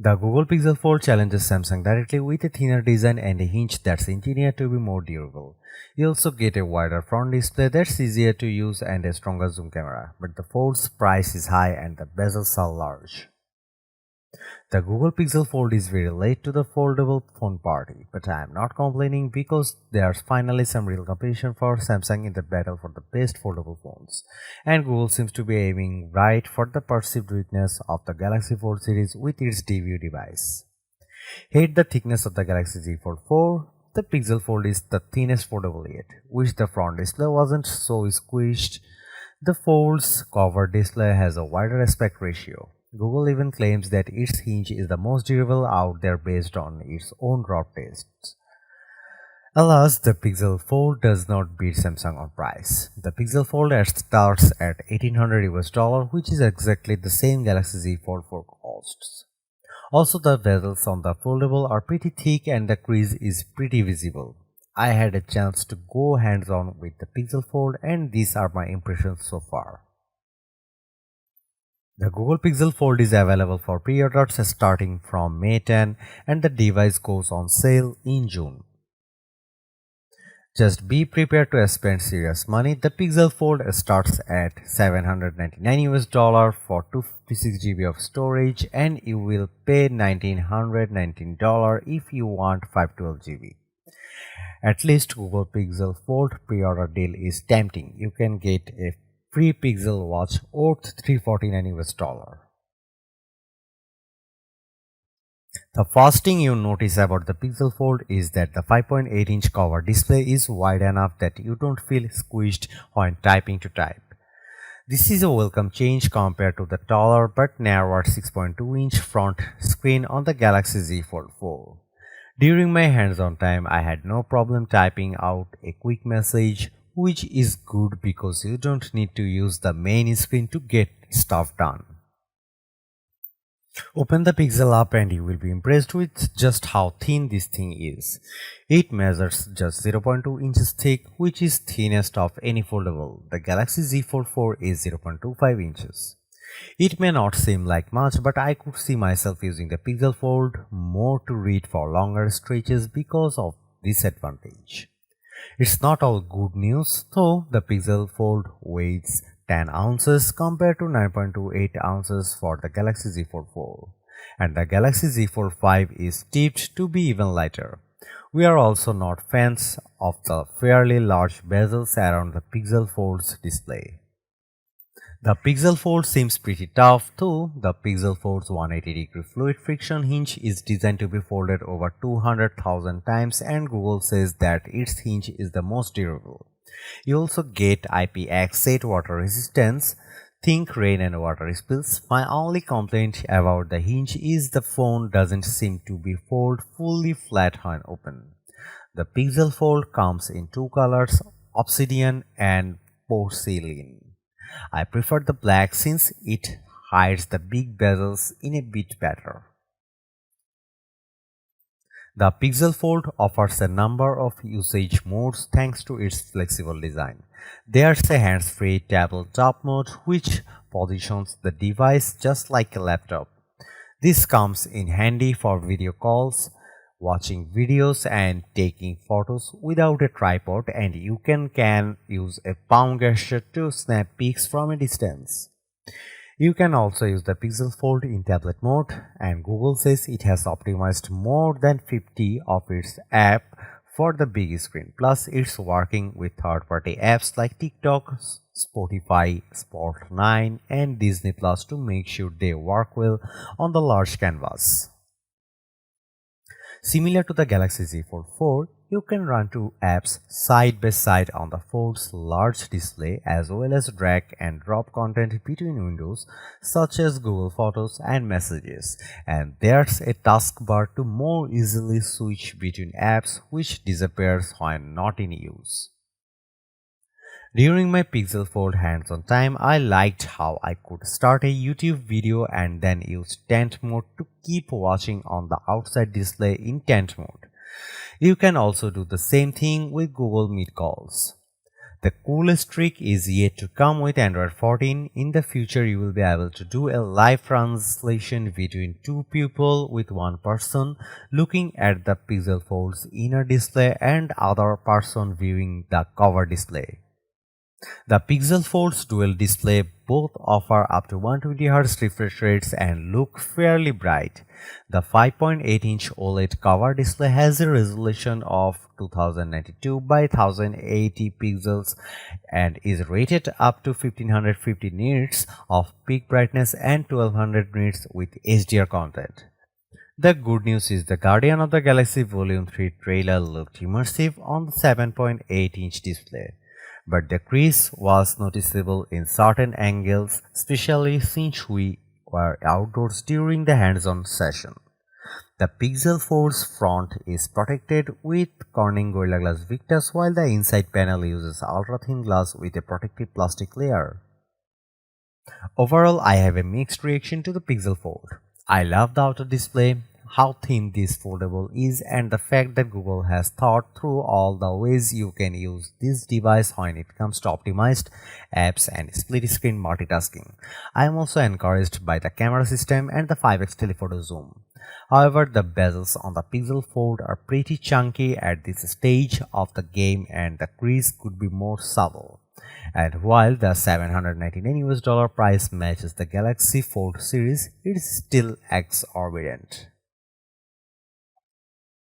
The Google Pixel Fold challenges Samsung directly with a thinner design and a hinge that's engineered to be more durable. You also get a wider front display that's easier to use and a stronger zoom camera, but the Fold's price is high and the bezels are large. The Google Pixel Fold is very late to the foldable phone party, but I am not complaining because there's finally some real competition for Samsung in the battle for the best foldable phones. And Google seems to be aiming right for the perceived weakness of the Galaxy Fold series with its debut device. Hate the thickness of the Galaxy Z Fold 4. The Pixel Fold is the thinnest foldable yet. Wish the front display wasn't so squished. The Fold's cover display has a wider aspect ratio. Google even claims that its hinge is the most durable out there based on its own raw tests. Alas, the Pixel Fold does not beat Samsung on price. The Pixel Fold starts at $1,800 which is exactly the same Galaxy Z Fold 4 costs. Also, the bezels on the foldable are pretty thick and the crease is pretty visible. I had a chance to go hands-on with the Pixel Fold and these are my impressions so far. The Google Pixel Fold is available for pre-orders starting from May 10 and the device goes on sale in June. Just be prepared to spend serious money. The Pixel Fold starts at $799 for 256 GB of storage and you will pay $1,919 if you want 512 GB. At least Google Pixel Fold pre-order deal is tempting. You can get a free Pixel watch worth $349. The first thing you notice about the Pixel Fold is that the 5.8-inch cover display is wide enough that you don't feel squished when typing to type. This is a welcome change compared to the taller but narrower 6.2-inch front screen on the Galaxy Z Fold 4. During my hands-on time, I had no problem typing out a quick message, which is good because you don't need to use the main screen to get stuff done. Open the Pixel up and you will be impressed with just how thin this thing is. It measures just 0.2 inches thick, which is thinnest of any foldable. The Galaxy Z Fold 4 is 0.25 inches. It may not seem like much, but I could see myself using the Pixel Fold more to read for longer stretches because of this advantage. It's not all good news though. The Pixel Fold weighs 10 ounces compared to 9.28 ounces for the Galaxy Z Fold 4 and the Galaxy Z Fold 5 is tipped to be even lighter. We are also not fans of the fairly large bezels around the Pixel Fold's display. The Pixel Fold seems pretty tough though. The Pixel Fold's 180-degree fluid friction hinge is designed to be folded over 200,000 times and Google says that its hinge is the most durable. You also get IPX8 water resistance. Think rain and water spills. My only complaint about the hinge is the phone doesn't seem to be fold fully flat when open. The Pixel Fold comes in two colors, obsidian and porcelain. I prefer the black since it hides the big bezels in a bit better. The Pixel Fold offers a number of usage modes thanks to its flexible design. There's a hands-free tabletop mode which positions the device just like a laptop. This comes in handy for video calls, watching videos and taking photos without a tripod, and you can use a palm gesture to snap pics from a distance. You can also use the Pixel Fold in tablet mode and Google says it has optimized more than 50 of its apps for the big screen. Plus it's working with third-party apps like TikTok, Spotify, Sport9 and Disney Plus to make sure they work well on the large canvas. Similar to the Galaxy Z Fold 4, you can run two apps side by side on the Fold's large display as well as drag and drop content between windows such as Google Photos and Messages, and there's a taskbar to more easily switch between apps which disappears when not in use. During my Pixel Fold hands-on time, I liked how I could start a YouTube video and then use tent mode to keep watching on the outside display in tent mode. You can also do the same thing with Google Meet calls. The coolest trick is yet to come with Android 14. In the future, you will be able to do a live translation between two people, with one person looking at the Pixel Fold's inner display and other person viewing the cover display. The Pixel Fold's dual display both offer up to 120Hz refresh rates and look fairly bright. The 5.8-inch OLED cover display has a resolution of 2092 by 1080 pixels and is rated up to 1550 nits of peak brightness and 1200 nits with HDR content. The good news is the Guardian of the Galaxy Volume 3 trailer looked immersive on the 7.8-inch display, but the crease was noticeable in certain angles, especially since we were outdoors during the hands-on session. The Pixel Fold's front is protected with Corning Gorilla Glass Victus, while the inside panel uses ultra-thin glass with a protective plastic layer. Overall, I have a mixed reaction to the Pixel Fold. I love the outer display, how thin this foldable is, and the fact that Google has thought through all the ways you can use this device when it comes to optimized apps and split screen multitasking. I am also encouraged by the camera system and the 5x telephoto zoom. However, the bezels on the Pixel Fold are pretty chunky at this stage of the game and the crease could be more subtle. And while the $799 price matches the Galaxy Fold series, it is still exorbitant.